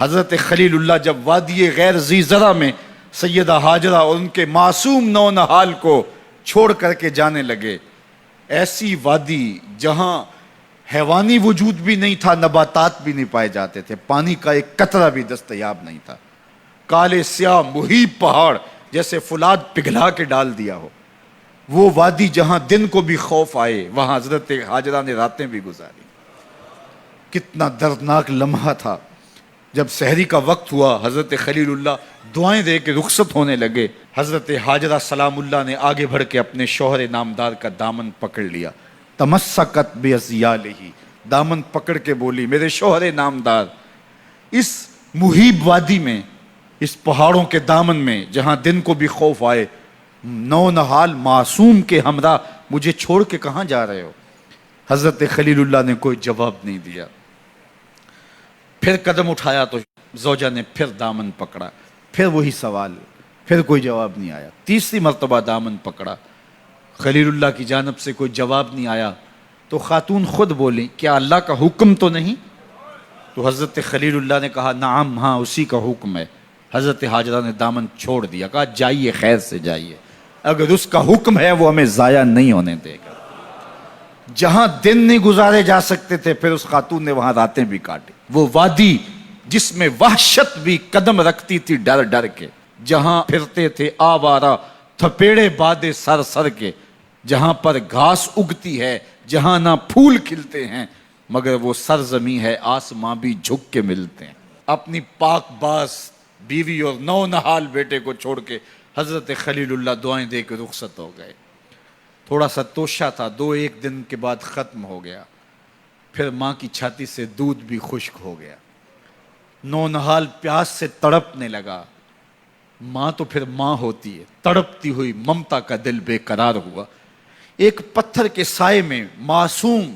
حضرت خلیل اللہ جب وادی غیر ذی زرع میں سیدہ ہاجرہ اور ان کے معصوم نونہال کو چھوڑ کر کے جانے لگے، ایسی وادی جہاں حیوانی وجود بھی نہیں تھا، نباتات بھی نہیں پائے جاتے تھے، پانی کا ایک قطرہ بھی دستیاب نہیں تھا، کالے سیاہ محیط پہاڑ جیسے فولاد پگھلا کے ڈال دیا ہو، وہ وادی جہاں دن کو بھی خوف آئے، وہاں حضرت ہاجرہ نے راتیں بھی گزاری۔ کتنا دردناک لمحہ تھا۔ جب سحری کا وقت ہوا، حضرت خلیل اللہ دعائیں دے کے رخصت ہونے لگے، حضرت ہاجرہ سلام اللہ نے آگے بڑھ کے اپنے شوہر نامدار کا دامن پکڑ لیا، تمسکت بِأَزْيَالِهِ، دامن پکڑ کے بولی، میرے شوہر نامدار، اس محیب وادی میں، اس پہاڑوں کے دامن میں جہاں دن کو بھی خوف آئے، نونہال معصوم کے ہمراہ مجھے چھوڑ کے کہاں جا رہے ہو؟ حضرت خلیل اللہ نے کوئی جواب نہیں دیا۔ پھر قدم اٹھایا تو زوجہ نے پھر دامن پکڑا، پھر وہی سوال، پھر کوئی جواب نہیں آیا۔ تیسری مرتبہ دامن پکڑا، خلیل اللہ کی جانب سے کوئی جواب نہیں آیا، تو خاتون خود بولی، کیا اللہ کا حکم تو نہیں؟ تو حضرت خلیل اللہ نے کہا، نعم، ہاں اسی کا حکم ہے۔ حضرت ہاجرہ نے دامن چھوڑ دیا، کہا جائیے، خیر سے جائیے، اگر اس کا حکم ہے وہ ہمیں ضائع نہیں ہونے دے گا۔ جہاں دن نہیں گزارے جا سکتے تھے، پھر اس خاتون نے وہاں راتیں بھی کاٹی۔ وہ وادی جس میں وحشت بھی قدم رکھتی تھی ڈر ڈر کے، جہاں پھرتے تھے آوارہ تھپیڑے بادے سر سر کے، جہاں پر گھاس اگتی ہے، جہاں نہ پھول کھلتے ہیں، مگر وہ سرزمین ہے آسماں بھی جھک کے ملتے ہیں۔ اپنی پاک باز بیوی اور نونہال بیٹے کو چھوڑ کے حضرت خلیل اللہ دعائیں دے کے رخصت ہو گئے۔ تھوڑا سا توشہ تھا، 2-1 دن کے بعد ختم ہو گیا۔ پھر ماں کی چھاتی سے دودھ بھی خشک ہو گیا، نونہال پیاس سے تڑپنے لگا۔ ماں تو پھر ماں ہوتی ہے، تڑپتی ہوئی ممتا کا دل بے قرار ہوا۔ ایک پتھر کے سائے میں معصوم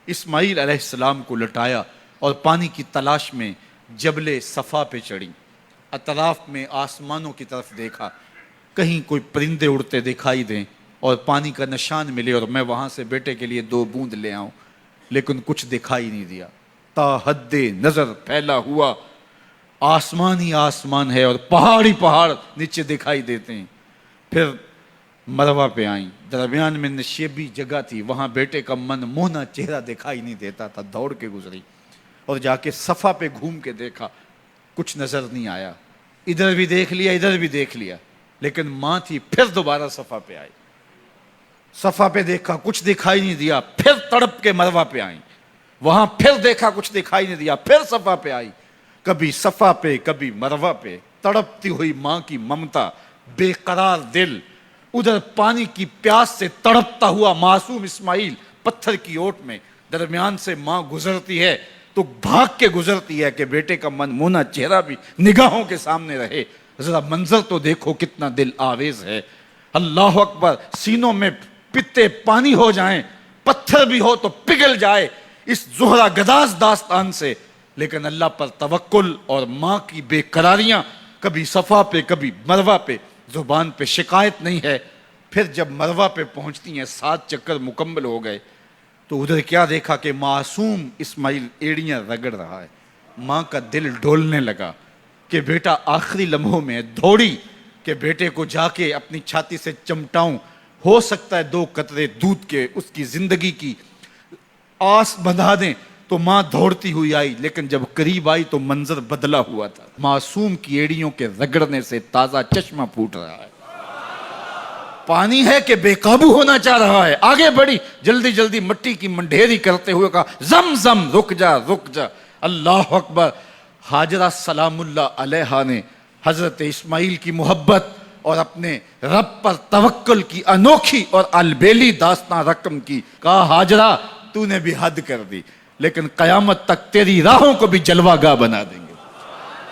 اسماعیل علیہ السلام کو لٹایا اور پانی کی تلاش میں جبل صفا پہ چڑھی۔ اطراف میں آسمانوں کی طرف دیکھا، کہیں کوئی پرندے اڑتے دکھائی دیں اور پانی کا نشان ملے اور میں وہاں سے بیٹے کے لیے 2 بوند لے آؤں، لیکن کچھ دکھائی نہیں دیا۔ تا حد نظر پھیلا ہوا آسمان ہی آسمان ہے اور پہاڑ ہی پہاڑ نیچے دکھائی دیتے ہیں۔ پھر مروہ پہ آئیں، درمیان میں نشیبی جگہ تھی، وہاں بیٹے کا من موہنا چہرہ دکھائی نہیں دیتا تھا، دوڑ کے گزری اور جا کے صفا پہ گھوم کے دیکھا، کچھ نظر نہیں آیا۔ ادھر بھی دیکھ لیا، ادھر بھی دیکھ لیا، لیکن ماں تھی۔ پھر دوبارہ صفا پہ آئی، صفا پہ دیکھا، کچھ دکھائی نہیں دیا۔ پھر تڑپ کے مروہ پہ آئیں، وہاں پھر دیکھا، کچھ دکھائی نہیں دیا۔ پھر صفا پہ آئی، کبھی صفا پہ کبھی مروہ پہ، تڑپتی ہوئی ماں کی ممتا، بے قرار دل، ادھر پانی کی پیاس سے تڑپتا ہوا معصوم اسماعیل پتھر کی اوٹ میں، درمیان سے ماں گزرتی ہے تو بھاگ کے گزرتی ہے کہ بیٹے کا من مونا چہرہ بھی نگاہوں کے سامنے رہے۔ ذرا منظر تو دیکھو کتنا دل آویز ہے۔ اللہ اکبر، سینوں میں پتے پانی ہو جائیں، پتھر بھی ہو تو پگھل جائے اس زہرہ گداز داستان سے، لیکن اللہ پر توکل اور ماں کی بے قراریاں، کبھی صفا پہ کبھی مروہ پہ، زبان پہ شکایت نہیں ہے۔ پھر جب مروہ پہ پہنچتی ہیں، 7 چکر مکمل ہو گئے، تو ادھر کیا دیکھا کہ معصوم اسماعیل ایڑیاں رگڑ رہا ہے۔ ماں کا دل ڈولنے لگا کہ بیٹا آخری لمحوں میں دوڑی کہ بیٹے کو جا کے اپنی چھاتی سے چمٹاؤں، ہو سکتا ہے 2 قطرے دودھ کے اس کی زندگی کی آس بندھا دیں۔ تو ماں دوڑتی ہوئی آئی، لیکن جب قریب آئی تو منظر بدلا ہوا تھا۔ معصوم کی ایڑیوں کے رگڑنے سے تازہ چشمہ پھوٹ رہا ہے، پانی ہے کہ بے قابو ہونا چاہ رہا ہے۔ آگے بڑھی، جلدی جلدی مٹی کی منڈھیری کرتے ہوئے کہا، زم زم، رک جا رک جا۔ اللہ اکبر۔ ہاجرہ سلام اللہ علیہا نے حضرت اسماعیل کی محبت اور اپنے رب پر توکل کی انوکھی اور البیلی داستان رقم کی۔ کہا، ہاجرہ تو نے بھی حد کر دی، لیکن قیامت تک تیری راہوں کو بھی جلوہ گاہ بنا دیں گے۔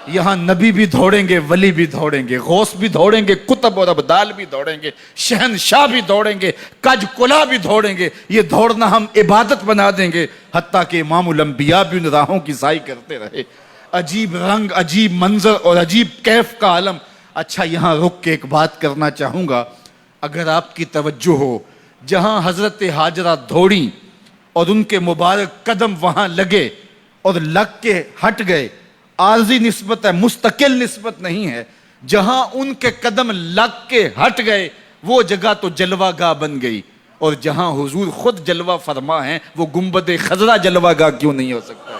یہاں نبی بھی دوڑیں گے، ولی بھی دوڑیں گے، غوث بھی دوڑیں گے، کتب اور ابدال بھی دوڑیں گے، شہنشاہ بھی دوڑیں گے، کج کلا بھی دوڑیں گے۔ یہ دوڑنا ہم عبادت بنا دیں گے، حتیٰ کہ امام الانبیاء بھی ان راہوں کی سائی کرتے رہے۔ عجیب رنگ، عجیب منظر اور عجیب کیف کا عالم۔ اچھا، یہاں رک کے ایک بات کرنا چاہوں گا، اگر آپ کی توجہ ہو، جہاں حضرت ہاجرہ دوڑیں اور ان کے مبارک قدم وہاں لگے اور لگ کے ہٹ گئے، عارضی نسبت ہے، مستقل نسبت نہیں ہے. جہاں ان کے قدم لگ کے ہٹ گئے وہ جگہ تو جلوہ گاہ بن گئی، اور جہاں حضور خود جلوہ فرما ہیں وہ گنبد خضرا جلوہ گاہ کیوں نہیں ہو سکتا؟